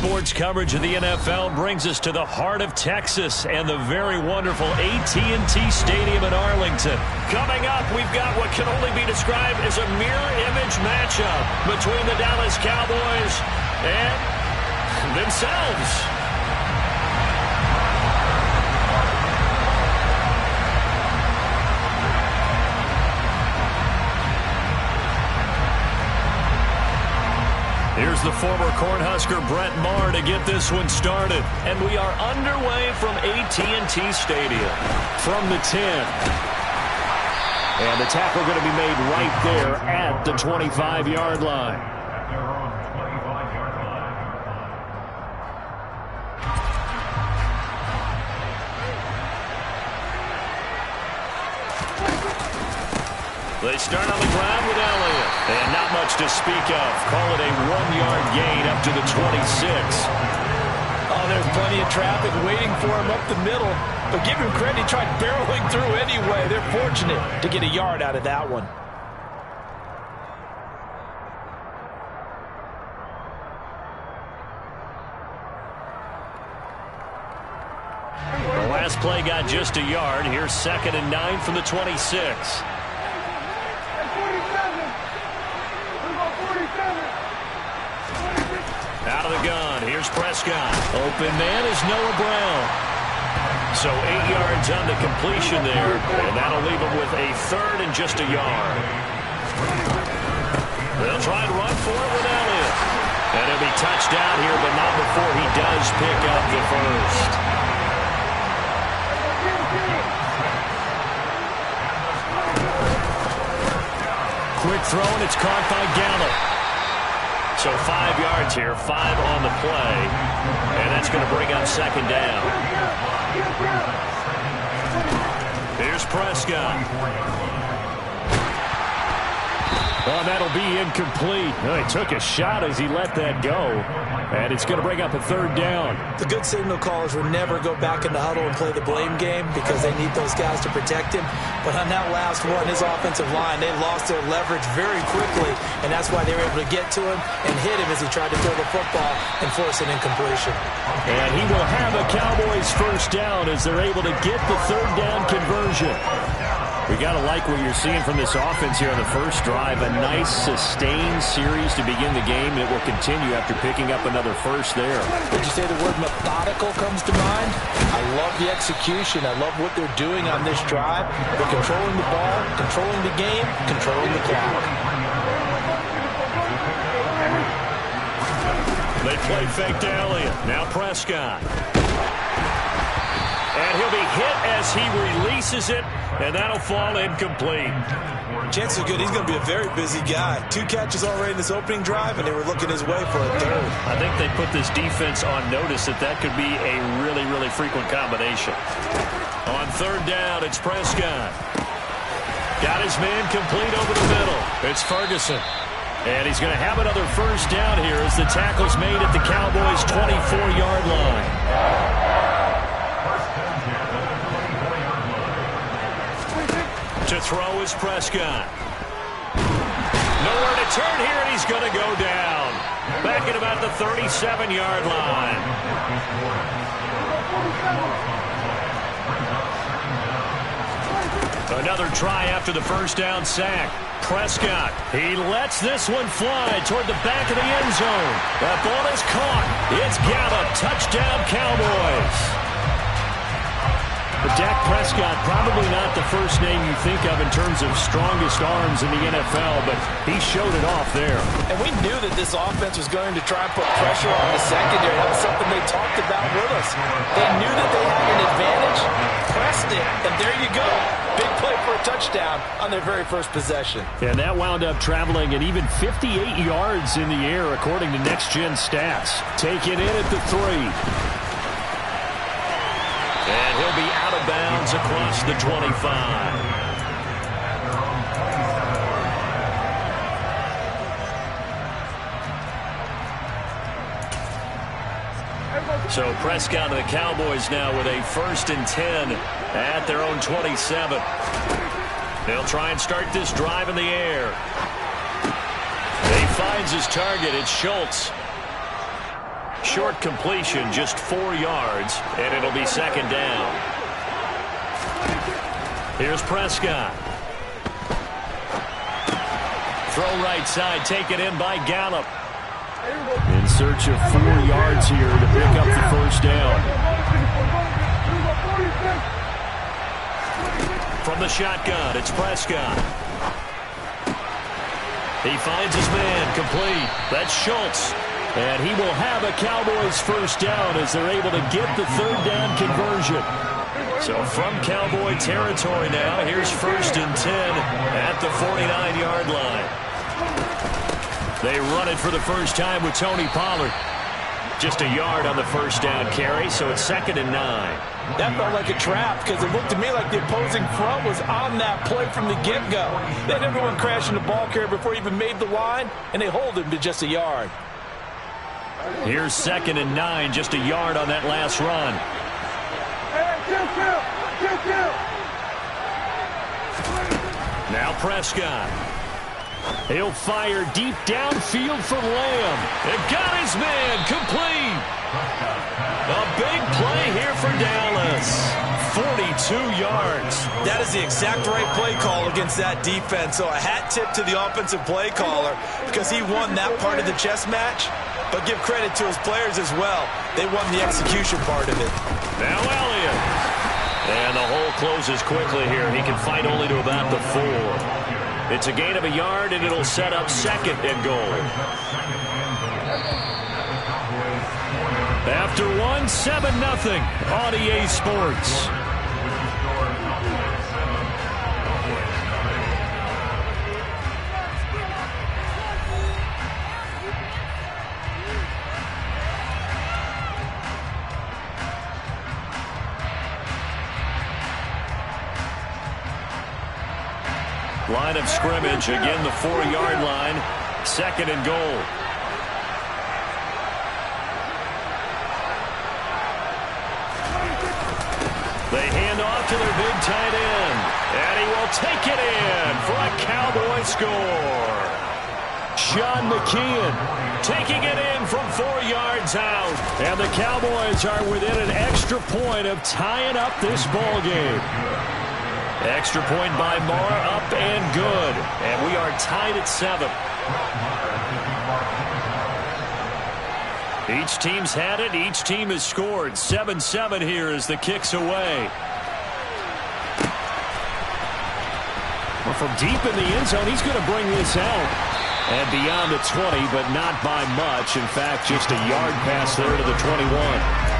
sports coverage of the NFL brings us to the heart of Texas and the very wonderful AT&T Stadium in Arlington. Coming up, we've got what can only be described as a mirror image matchup between the Dallas Cowboys and themselves. Here's the former Cornhusker Brett Maher to get this one started. And we are underway from AT&T Stadium. From the 10. And the tackle going to be made right there at the 25-yard line. They start on the ground with Elliott. And not much to speak of. Call it a 1-yard gain up to the 26. Oh, there's plenty of traffic waiting for him up the middle. But give him credit, he tried barreling through anyway. They're fortunate to get a yard out of that one. The last play got just a yard. Here's 2nd and 9 from the 26. Out of the gun. Here's Prescott. Open man is Noah Brown. So 8 yards on the completion there. And that'll leave him with a 3rd and just a yard. They'll try and run for it with Elliott. And he'll be touched down here, but not before he does pick up the first. Quick throw, and it's caught by Gallup. So 5 yards here, 5 on the play. And that's going to bring up 2nd down. Here's Prescott. Well, that'll be incomplete. Well, he took a shot as he let that go. And it's going to bring up a 3rd down. The good signal callers will never go back in the huddle and play the blame game because they need those guys to protect him. But on that last one, his offensive line, they lost their leverage very quickly, and that's why they were able to get to him and hit him as he tried to throw the football and force an incompletion. And he will have a Cowboys 1st down as they're able to get the 3rd down conversion. We got to like what you're seeing from this offense here on the first drive. A nice, sustained series to begin the game, and it will continue after picking up another first there. Would you say the word methodical comes to mind? I love the execution. I love what they're doing on this drive. They're controlling the ball, controlling the game, controlling the clock. They play fake to Elliott. Now Prescott. And he'll be hit as he releases it, and that'll fall incomplete. Chances are good he's going to be a very busy guy. 2 catches already in this opening drive, and they were looking his way for a 3rd. I think they put this defense on notice that could be a really, really frequent combination. On 3rd down, it's Prescott. Got his man complete over the middle. It's Ferguson. And he's going to have another 1st down here as the tackle's made at the Cowboys' 24-yard line. To throw is Prescott. Nowhere to turn here, and he's going to go down. Back at about the 37-yard line. Another try after the 1st down sack. Prescott, he lets this one fly toward the back of the end zone. That ball is caught. It's Gallup. Touchdown, Cowboys. But Dak Prescott, probably not the first name you think of in terms of strongest arms in the NFL, but he showed it off there. And we knew that this offense was going to try and put pressure on the secondary. That was something they talked about with us. They knew that they had an advantage, pressed it, and there you go. Big play for a touchdown on their very first possession. And that wound up traveling an even 58 yards in the air, according to Next Gen Stats. Take it in at the 3. And he'll be out of bounds across the 25. So Prescott and the Cowboys now with a 1st and 10 at their own 27. They'll try and start this drive in the air. He finds his target. It's Schultz. Short completion, just 4 yards, and it'll be second down. Here's Prescott. Throw right side, taken in by Gallup. In search of 4 yards here to pick up the first down. From the shotgun, it's Prescott. He finds his man, complete. That's Schultz. And he will have a Cowboys first down as they're able to get the third down conversion. So from Cowboy territory now, here's 1st and 10 at the 49-yard line. They run it for the first time with Tony Pollard. Just a yard on the first down carry, so it's 2nd and 9. That felt like a trap because it looked to me like the opposing front was on that play from the get-go. They had everyone crashing the ball carrier before he even made the line, and they hold him to just a yard. Here's 2nd and 9, just a yard on that last run. Now Prescott. He'll fire deep downfield for Lamb. And got his man complete. A big play here for Dallas. 42 yards. That is the exact right play call against that defense. So a hat tip to the offensive play caller because he won that part of the chess match. But give credit to his players as well. They won the execution part of it. Now Elliott. And the hole closes quickly here. He can fight only to about the 4. It's a gain of a yard, and it'll set up 2nd and goal. After 1, 7-0 on EA Sports. Line of scrimmage, again the 4-yard line, 2nd and goal. They hand off to their big tight end, and he will take it in for a Cowboy score. Sean McKeon taking it in from 4 yards out, and the Cowboys are within an extra point of tying up this ball game. Extra point by Moore, up and good. And we are tied at 7. Each team's had it. Each team has scored. 7-7 here as the kick's away. Well, from deep in the end zone, he's going to bring this out. And beyond the 20, but not by much. In fact, just a yard pass there to the 21.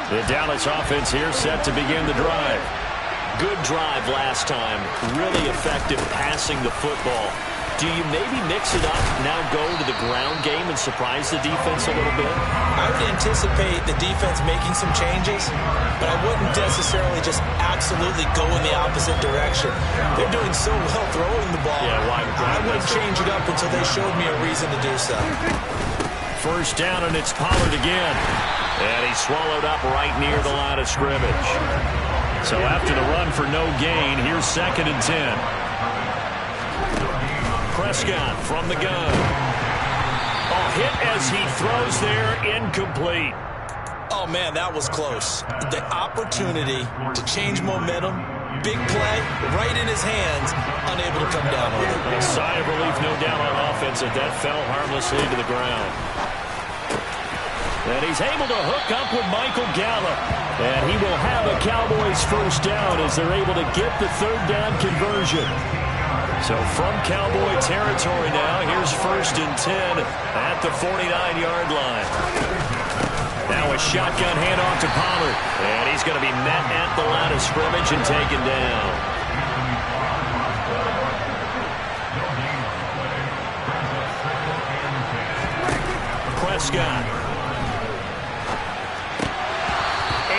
The Dallas offense here set to begin the drive. Good drive last time. Really effective passing the football. Do you maybe mix it up, now go to the ground game and surprise the defense a little bit? I would anticipate the defense making some changes, but I wouldn't necessarily just absolutely go in the opposite direction. They're doing so well throwing the ball. Yeah, I wouldn't change it up until they showed me a reason to do so. First down, and it's Pollard again. And he's swallowed up right near the line of scrimmage. So after the run for no gain, here's 2nd and 10. Prescott from the gun. A hit as he throws there, incomplete. Oh, man, that was close. The opportunity to change momentum, big play, right in his hands, unable to come down with it. A sigh of relief, no doubt, on offense, that fell harmlessly to the ground. And he's able to hook up with Michael Gallup. And he will have a Cowboys first down as they're able to get the third down conversion. So from Cowboy territory now, here's 1st and 10 at the 49-yard line. Now a shotgun handoff to Pollard. And he's going to be met at the line of scrimmage and taken down. Prescott.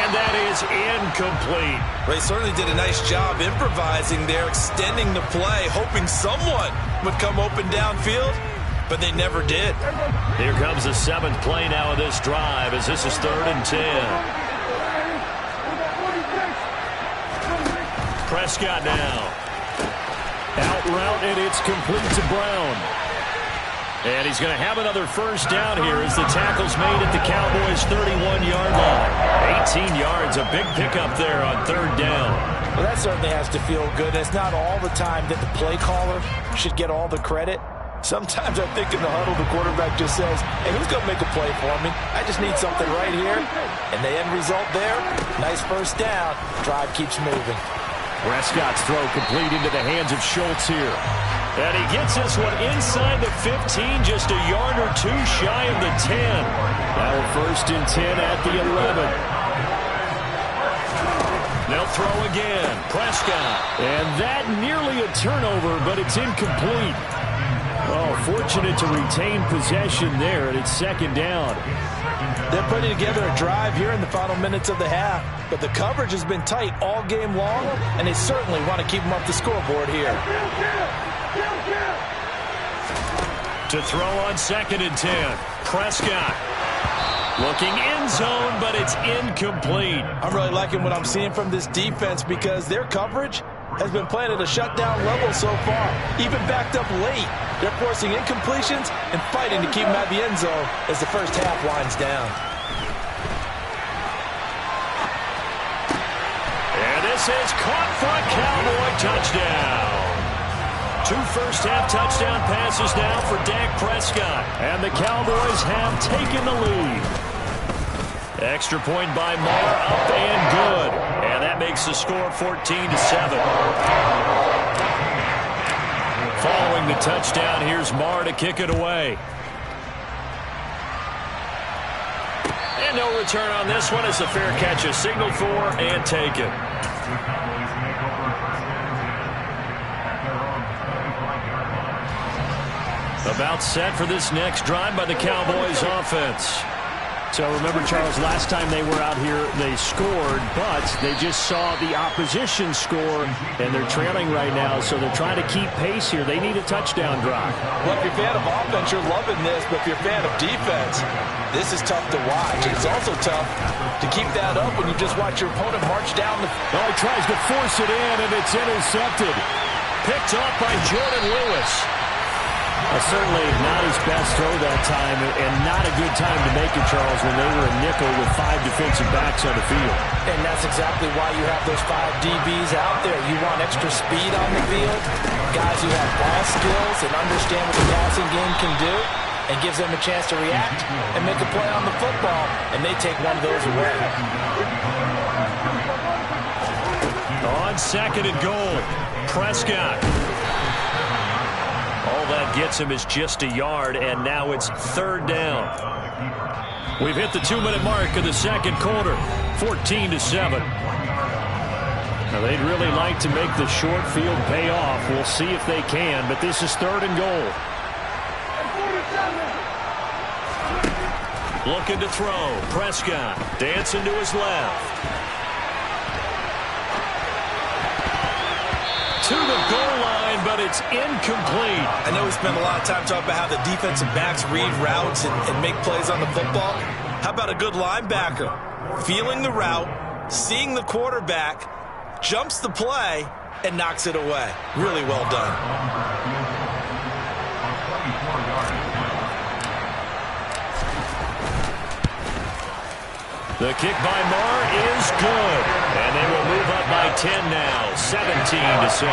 And that is incomplete. They certainly did a nice job improvising there, extending the play, hoping someone would come open downfield, but they never did. Here comes the 7th play now of this drive as this is 3rd and 10. Prescott now. Out route, and it's complete to Brown. And he's going to have another first down here as the tackle's made at the Cowboys' 31-yard line. 18 yards, a big pickup there on third down. Well, that certainly has to feel good. It's not all the time that the play caller should get all the credit. Sometimes I think in the huddle, the quarterback just says, hey, who's going to make a play for me? I just need something right here. And the end result there, nice first down. Drive keeps moving. Prescott's throw complete into the hands of Schultz here. And he gets this one inside the 15, just a yard or two shy of the 10. Now first and 10 at the 11. They'll throw again. Prescott. And that nearly a turnover, but it's incomplete. Oh, fortunate to retain possession there, and it's second down. They're putting together a drive here in the final minutes of the half, but the coverage has been tight all game long, and they certainly want to keep them up the scoreboard here. To throw on second and 10. Prescott. Looking end zone, but it's incomplete. I'm really liking what I'm seeing from this defense because their coverage has been playing at a shutdown level so far, even backed up late. They're forcing incompletions and fighting to keep them at the end zone as the first half winds down. And this is caught for a Cowboy touchdown. 2 first-half touchdown passes now for Dak Prescott. And the Cowboys have taken the lead. Extra point by Marr, up and good. And that makes the score 14-7. Following the touchdown, here's Marr to kick it away. And no return on this one as the fair catch is signaled for and taken. About set for this next drive by the Cowboys offense. So remember, Charles, last time they were out here, they scored, but they just saw the opposition score, and they're trailing right now, so they're trying to keep pace here. They need a touchdown drive. Well, if you're a fan of offense, you're loving this, but if you're a fan of defense, this is tough to watch. It's also tough to keep that up when you just watch your opponent march down the... Oh, he tries to force it in, and it's intercepted. Picked off by Jordan Lewis. Certainly not his best throw that time, and not a good time to make it, Charles, when they were a nickel with 5 defensive backs on the field. And that's exactly why you have those 5 DBs out there. You want extra speed on the field, guys who have ball skills and understand what the passing game can do, and gives them a chance to react and make a play on the football, and they take one of those away. On second and goal, Prescott. All that gets him is just a yard, and now it's third down. We've hit the 2-minute mark of the second quarter, 14-7. Now, they'd really like to make the short field pay off. We'll see if they can, but this is third and goal. Looking to throw. Prescott dancing to his left. To the goal line, but it's incomplete. I know we spent a lot of time talking about how the defensive backs read routes and make plays on the football. How about a good linebacker? Feeling the route, seeing the quarterback, jumps the play, and knocks it away. Really well done. The kick by Marr is good. And they will move up by 10 now, 17-7.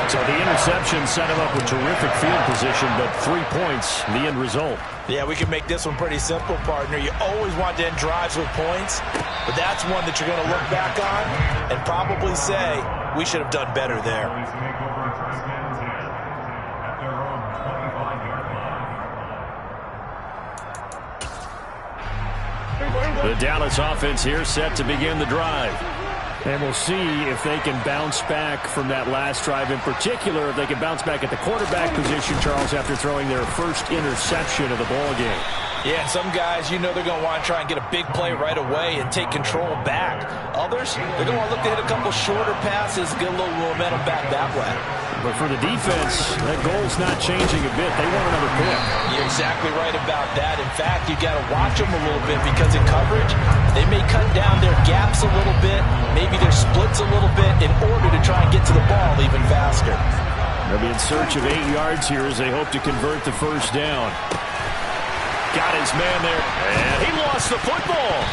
So the interception set him up with terrific field position, but 3 points, the end result. Yeah, we can make this one pretty simple, partner. You always want to end drives with points, but that's one that you're going to look back on and probably say, we should have done better there. The Dallas offense here set to begin the drive. And we'll see if they can bounce back from that last drive. In particular, if they can bounce back at the quarterback position, Charles, after throwing their first interception of the ball game. Yeah, some guys, you know they're going to want to try and get a big play right away and take control back. Others, they're going to want to look to hit a couple shorter passes, get a little momentum back that way. But for the defense, that goal's not changing a bit. They want another pick. You're exactly right about that. In fact, you got to watch them a little bit because in coverage, they may cut down their gaps a little bit, maybe their splits a little bit in order to try and get to the ball even faster. They'll be in search of 8 yards here as they hope to convert the first down. Got his man there, and he lost the football.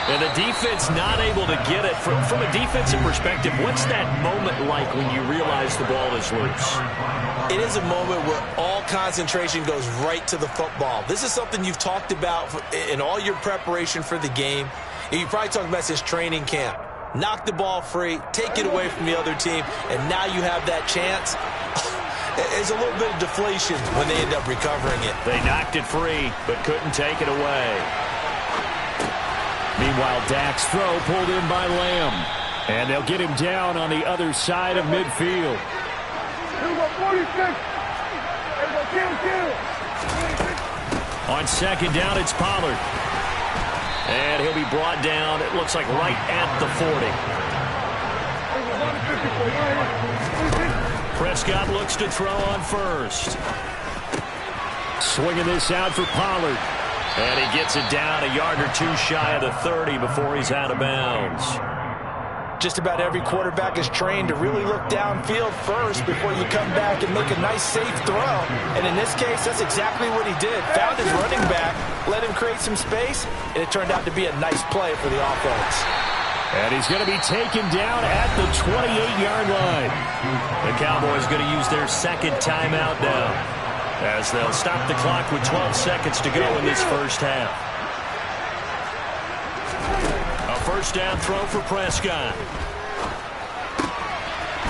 And the defense not able to get it. From a defensive perspective, what's that moment like when you realize the ball is loose? It is a moment where all concentration goes right to the football. This is something you've talked about in all your preparation for the game. You probably talked about since training camp. Knock the ball free, take it away from the other team, and now you have that chance. There's a little bit of deflation when they end up recovering it. They knocked it free, but couldn't take it away. Meanwhile, Dak's throw pulled in by Lamb. And they'll get him down on the other side of midfield. On second down, it's Pollard. And he'll be brought down, it looks like right at the 40. Prescott looks to throw on first. Swinging this out for Pollard. And he gets it down a yard or two shy of the 30 before he's out of bounds. Just about every quarterback is trained to really look downfield first before you come back and make a nice, safe throw. And in this case, that's exactly what he did. Found his running back, let him create some space, and it turned out to be a nice play for the offense. And he's going to be taken down at the 28-yard line. The Cowboys going to use their second timeout now, as they'll stop the clock with 12 seconds to go in this first half. A first down throw for Prescott.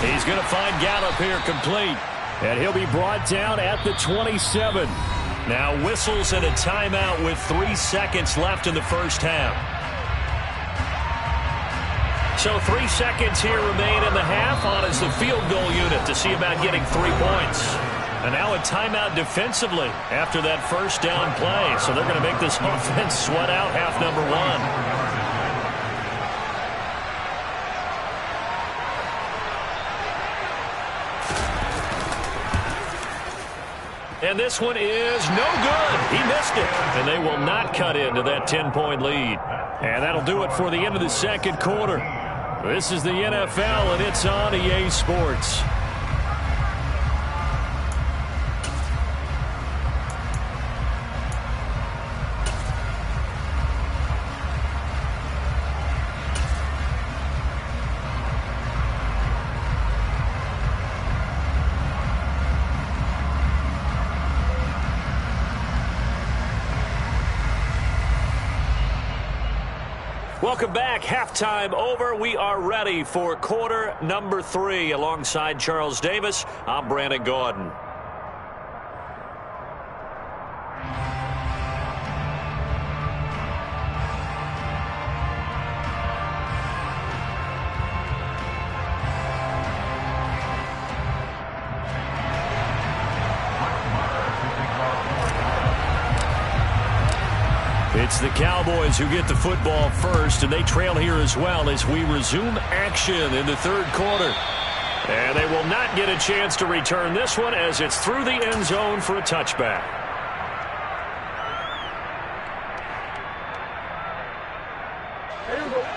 He's going to find Gallup here complete. And he'll be brought down at the 27. Now whistles and a timeout with 3 seconds left in the first half. So 3 seconds here remain in the half on as the field goal unit to see about getting 3 points. And now a timeout defensively after that first down play. So they're going to make this offense sweat out half number 1. And this one is no good. He missed it. And they will not cut into that 10-point lead. And that'll do it for the end of the second quarter. This is the NFL, and it's on EA Sports. Welcome back. Halftime over. We are ready for quarter number 3. Alongside Charles Davis, I'm Brandon Gaudin. It's the Cowboys who get the football first, and they trail here as well as we resume action in the third quarter. And they will not get a chance to return this one as it's through the end zone for a touchback.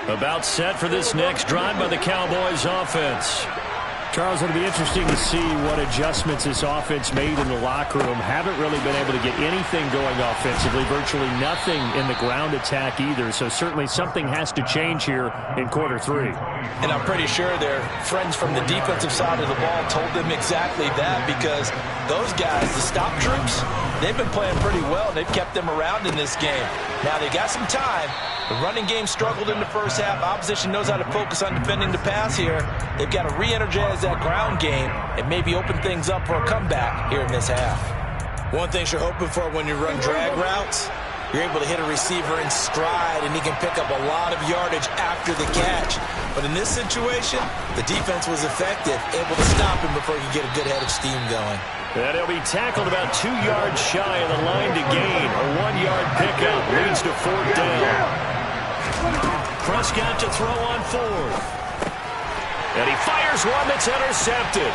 About set for this next drive by the Cowboys offense. Charles, it'll be interesting to see what adjustments this offense made in the locker room. Haven't really been able to get anything going offensively, virtually nothing in the ground attack either. So certainly something has to change here in quarter 3. And I'm pretty sure their friends from the defensive side of the ball told them exactly that, because those guys, the stop troops, they've been playing pretty well. They've kept them around in this game. Now they got some time. The running game struggled in the first half. Opposition knows how to focus on defending the pass here. They've got to re-energize that ground game and maybe open things up for a comeback here in this half. One thing you're hoping for when you run drag routes, you're able to hit a receiver in stride and he can pick up a lot of yardage after the catch. But in this situation, the defense was effective, able to stop him before he could get a good head of steam going. And he'll be tackled about 2 yards shy of the line to gain. A 1-yard pickup leads to 4th down. Prescott to throw on 4th. And he fires one that's intercepted.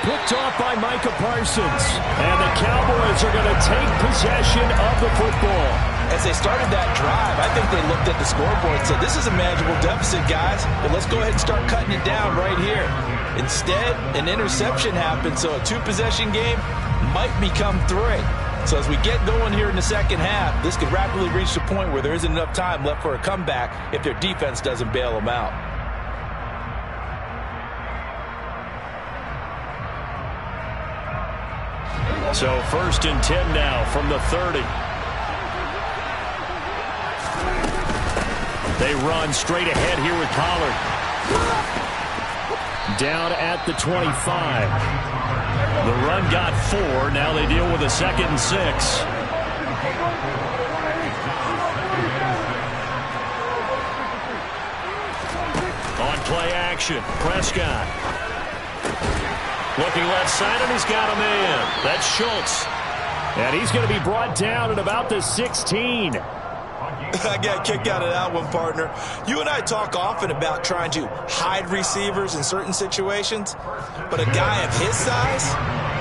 Picked off by Micah Parsons. And the Cowboys are going to take possession of the football. As they started that drive, I think they looked at the scoreboard and said, this is a manageable deficit, guys, but let's go ahead and start cutting it down right here. Instead, an interception happened, so a two-possession game might become three. So as we get going here in the second half, this could rapidly reach the point where there isn't enough time left for a comeback if their defense doesn't bail them out. So 1st and 10 now from the 30. They run straight ahead here with Pollard. Down at the 25. The run got 4. Now they deal with a 2nd and 6. On play action, Prescott. Looking left side, and he's got a man. That's Schultz. And he's going to be brought down at about the 16. I got a kick out of that one, partner. You and I talk often about trying to hide receivers in certain situations, but a guy of his size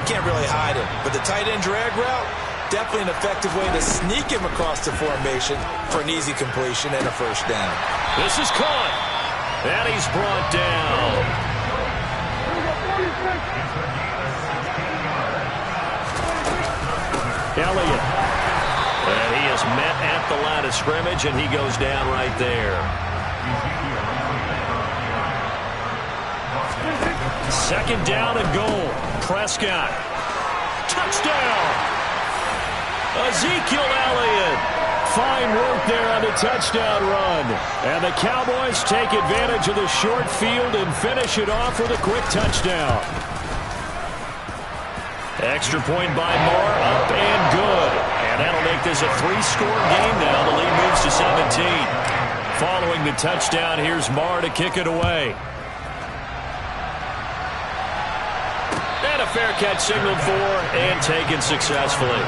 can't really hide him. But the tight end drag route, definitely an effective way to sneak him across the formation for an easy completion and a first down. This is caught, and he's brought down. Elliott. And he is met at the line of scrimmage, and he goes down right there. 2nd down and goal. Prescott. Touchdown. Ezekiel Elliott. Fine work there on the touchdown run. And the Cowboys take advantage of the short field and finish it off with a quick touchdown. Extra point by Moore, up and good. And that'll make this a 3-score game now. The lead moves to 17. Following the touchdown, here's Moore to kick it away. And a fair catch signaled for and taken successfully.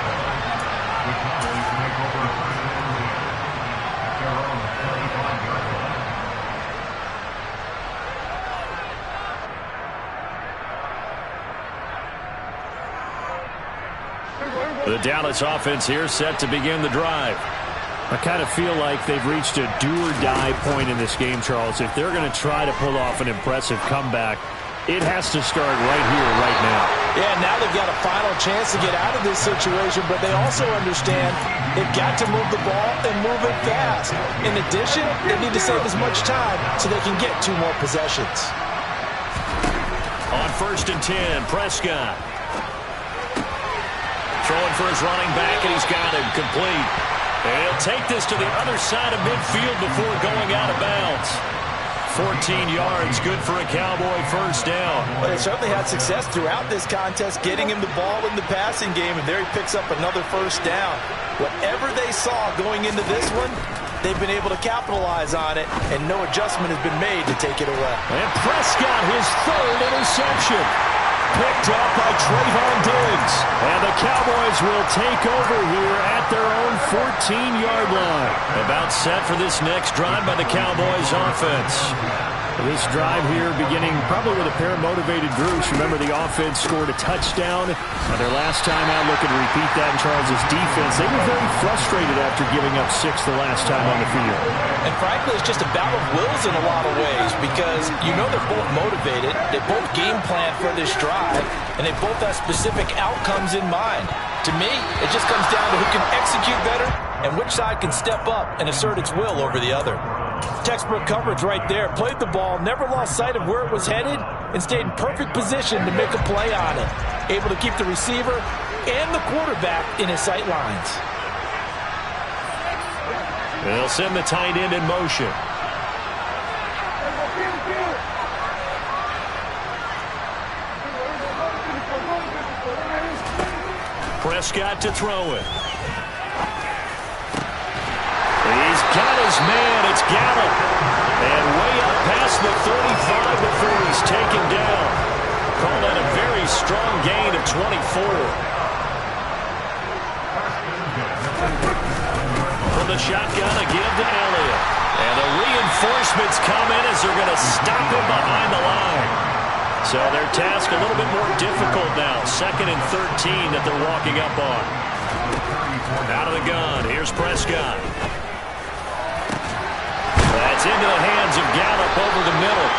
The Dallas offense here set to begin the drive. I kind of feel like they've reached a do-or-die point in this game, Charles. If they're going to try to pull off an impressive comeback, it has to start right here, right now. Yeah, now they've got a final chance to get out of this situation, but they also understand they've got to move the ball and move it fast. In addition, they need to save as much time so they can get 2 more possessions. On 1st and 10, Prescott. Throwing for his running back, and he's got him complete. And he'll take this to the other side of midfield before going out of bounds. 14 yards, good for a Cowboy first down. Well, they certainly had success throughout this contest, getting him the ball in the passing game, and there he picks up another first down. Whatever they saw going into this one, they've been able to capitalize on it, and no adjustment has been made to take it away. And Prescott, his 3rd interception. Picked up by Trayvon Diggs. And the Cowboys will take over here at their own 14-yard line. About set for this next drive by the Cowboys offense. This drive here beginning probably with a pair of motivated groups. Remember, the offense scored a touchdown. Their last time out, looking to repeat that in Charles' defense. They were very frustrated after giving up 6 the last time on the field. And frankly, it's just a battle of wills in a lot of ways because you know they're both motivated. They both game plan for this drive, and they both have specific outcomes in mind. To me, it just comes down to who can execute better and which side can step up and assert its will over the other. Textbook coverage right there. Played the ball, never lost sight of where it was headed, and stayed in perfect position to make a play on it. Able to keep the receiver and the quarterback in his sight lines. They'll send the tight end in motion. Prescott to throw it. He's got his man. It's Gallup. And way up past the 35 before he's taken down. Call that a very strong gain of 24. From the shotgun, a give to Elliott. And the reinforcements come in as they're going to stop him behind the line. So their task a little bit more difficult now. 2nd and 13 that they're walking up on. Out of the gun, here's Prescott. That's into the hands of Gallup over the middle.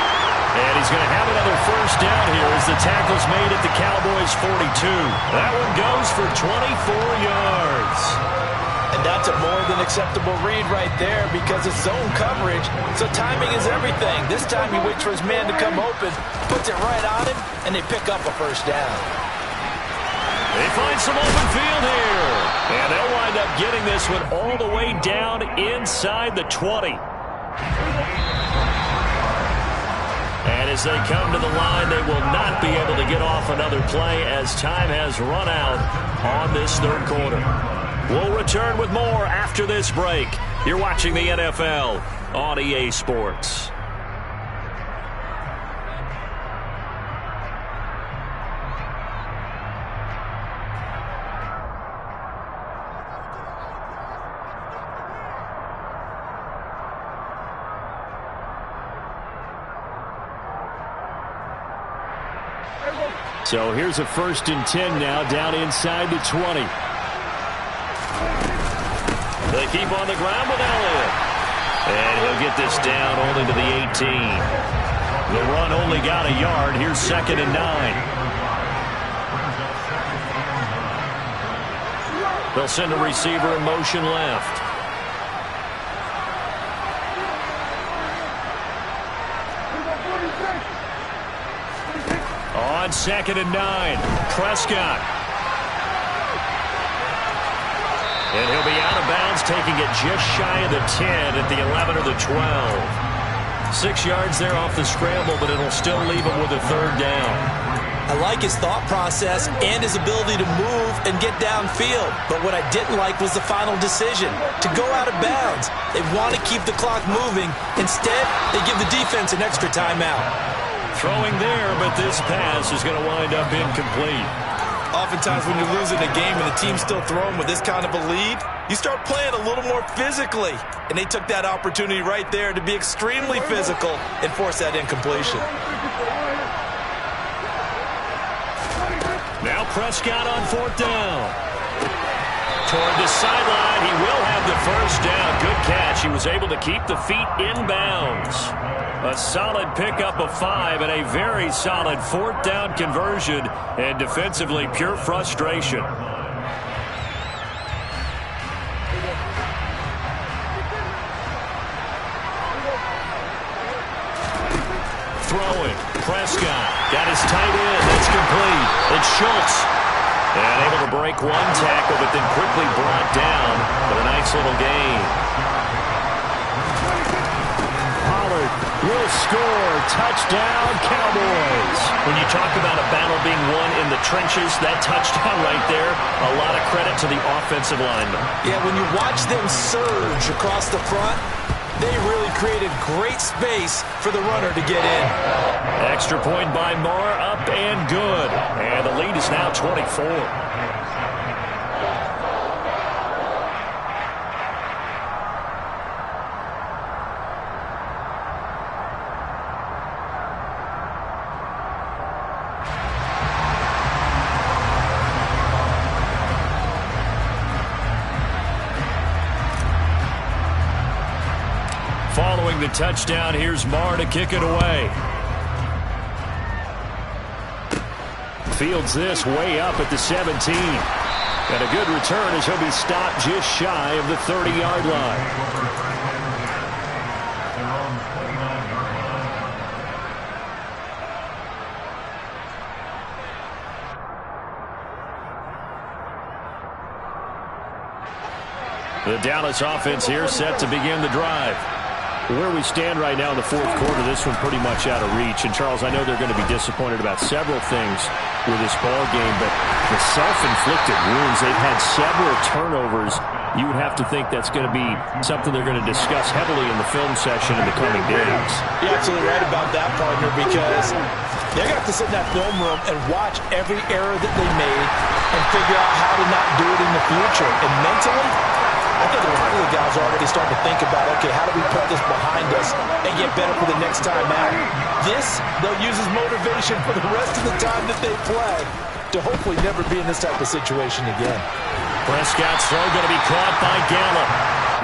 And he's going to have another first down here as the tackle's made at the Cowboys' 42. That one goes for 24 yards. And that's a more than acceptable read right there because it's zone coverage, so timing is everything. This time he waits for his man to come open, puts it right on him, and they pick up a first down. They find some open field here. And they'll wind up getting this one all the way down inside the 20. And as they come to the line, they will not be able to get off another play as time has run out on this third quarter. We'll return with more after this break. You're watching the NFL on EA Sports. So here's a 1st and 10 now down inside the 20. They keep on the ground with Elliott. And he'll get this down only to the 18. The run only got a yard. Here's 2nd and 9. They'll send a receiver in motion left. On 2nd and 9, Prescott. And he'll be out of bounds, taking it just shy of the 10 at the 11 or the 12. 6 yards there off the scramble, but it'll still leave him with a 3rd down. I like his thought process and his ability to move and get downfield. But what I didn't like was the final decision, to go out of bounds. They want to keep the clock moving. Instead, they give the defense an extra timeout. Throwing there, but this pass is going to wind up incomplete. Oftentimes when you're losing a game and the team's still throwing with this kind of a lead, you start playing a little more physically. And they took that opportunity right there to be extremely physical and force that incompletion. Now Prescott on 4th down. Toward the sideline, he will have the first down. Good catch. He was able to keep the feet in bounds. A solid pickup of 5 and a very solid 4th down conversion, and defensively pure frustration. Throwing, Prescott got his tight end. That's complete. It's Schultz. And able to break one tackle, but then quickly brought down for a nice little gain. Pollard will score. Touchdown, Cowboys. When you talk about a battle being won in the trenches, that touchdown right there, a lot of credit to the offensive linemen. Yeah, when you watch them surge across the front, they really created great space for the runner to get in. Extra point by Moore, up and good. And the lead is now 24. Following the touchdown, here's Marr to kick it away. Fields this way up at the 17. And a good return as he'll be stopped just shy of the 30-yard line. The Dallas offense here set to begin the drive. Where we stand right now in the 4th quarter, this one pretty much out of reach. And, Charles, I know they're going to be disappointed about several things with this ball game, but the self-inflicted wounds, they've had several turnovers. You would have to think that's going to be something they're going to discuss heavily in the film session in the coming days. You're absolutely right about that, partner, because they're going to have to sit in that film room and watch every error that they made and figure out how to not do it in the future. And mentally, I think a lot of the guys are already starting to think about, okay, how do we put this behind us and get better for the next time out? This, they'll use as motivation for the rest of the time that they play to hopefully never be in this type of situation again. Prescott's throw going to be caught by Gallup.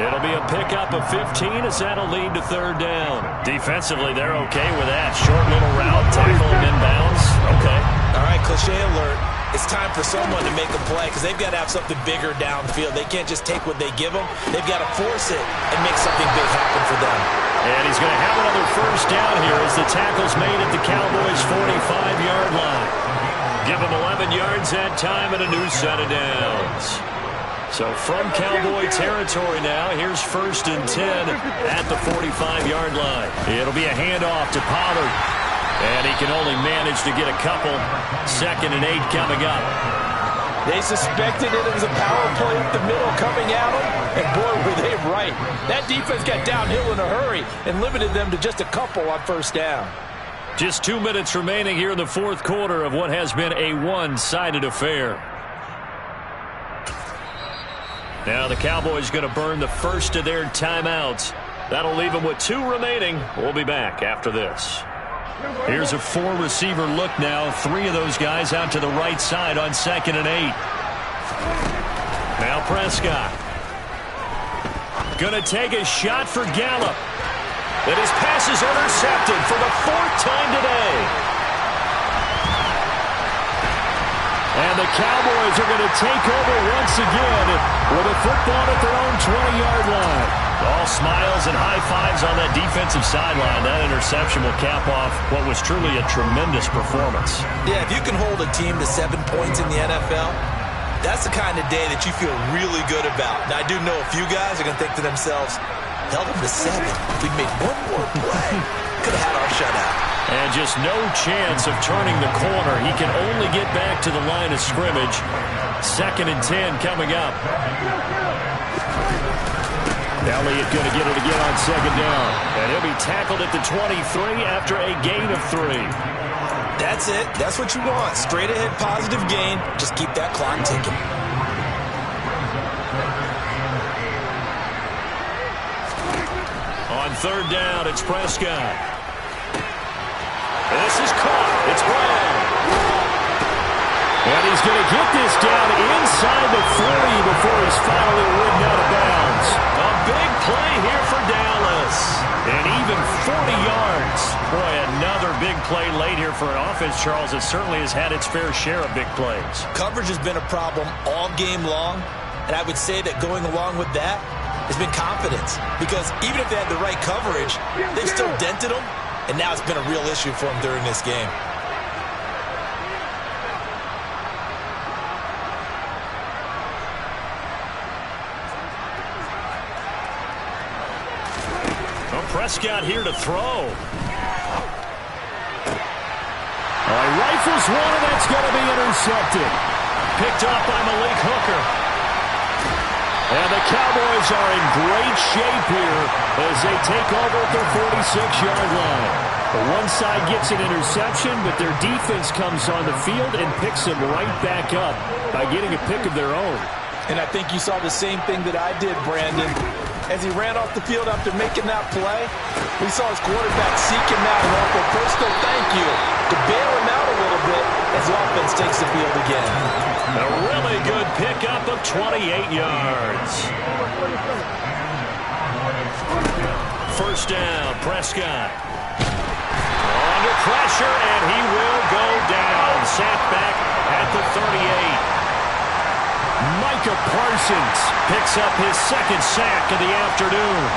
It'll be a pickup of 15 as that'll lead to third down. Defensively, they're okay with that. Short little route, tackle him inbounds. Okay. All right, cliche alert. It's time for someone to make a play because they've got to have something bigger downfield. They can't just take what they give them. They've got to force it and make something big happen for them. And he's going to have another first down here as the tackle's made at the Cowboys' 45-yard line. Give him 11 yards that time and a new set of downs. So from Cowboy territory now, here's 1st and 10 at the 45-yard line. It'll be a handoff to Pollard. And he can only manage to get a couple. 2nd and 8 coming up. They suspected it was a power play up the middle coming at them. And boy, were they right. That defense got downhill in a hurry and limited them to just a couple on 1st down. Just 2 minutes remaining here in the 4th quarter of what has been a one-sided affair. Now the Cowboys going to burn the first of their timeouts. That'll leave them with 2 remaining. We'll be back after this. Here's a 4-receiver look now. 3 of those guys out to the right side on 2nd and 8. Now Prescott. Going to take a shot for Gallup. And his pass is intercepted for the 4th time today. And the Cowboys are going to take over once again with a football at their own 20-yard line. All smiles and high fives on that defensive sideline. That interception will cap off what was truly a tremendous performance. Yeah, if you can hold a team to 7 points in the NFL, that's the kind of day that you feel really good about. Now, I do know a few guys are going to think to themselves, held them to 7. If we made one more play, could have had our shutout. And just no chance of turning the corner. He can only get back to the line of scrimmage. 2nd and 10 coming up. Elliott going to get it again on 2nd down. And he'll be tackled at the 23 after a gain of 3. That's it. That's what you want. Straight ahead positive gain. Just keep that clock ticking. On 3rd down, it's Prescott. This is caught. It's Brown. And he's going to get this down inside the 40 before he's finally ridden out of bounds. A big play here for Dallas. And even 40 yards. Boy, another big play late here for an offense, Charles, that certainly has had its fair share of big plays. Coverage has been a problem all game long. And I would say that going along with that has been confidence. Because even if they had the right coverage, they've still dented them. And now it's been a real issue for them during this game. Well, Prescott here to throw. Rifles one, and that's going to be intercepted. Picked up by Malik Hooker. And the Cowboys are in great shape here as they take over at their 46-yard line. The one side gets an interception, but their defense comes on the field and picks them right back up by getting a pick of their own. And I think you saw the same thing that I did, Brandon. As he ran off the field after making that play, we saw his quarterback seek him out and offer a personal thank you to bail him out a little bit as the offense takes the field again. A really good pickup of 28 yards. 1st down, Prescott. Under pressure, and he will go down. Sat back at the 38. Micah Parsons picks up his 2nd sack of the afternoon.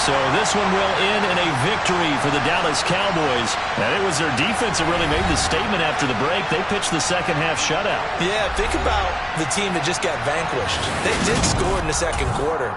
So this one will end in a victory for the Dallas Cowboys. And it was their defense that really made the statement after the break. They pitched the second half shutout. Yeah, think about the team that just got vanquished. They did score in the 2nd quarter.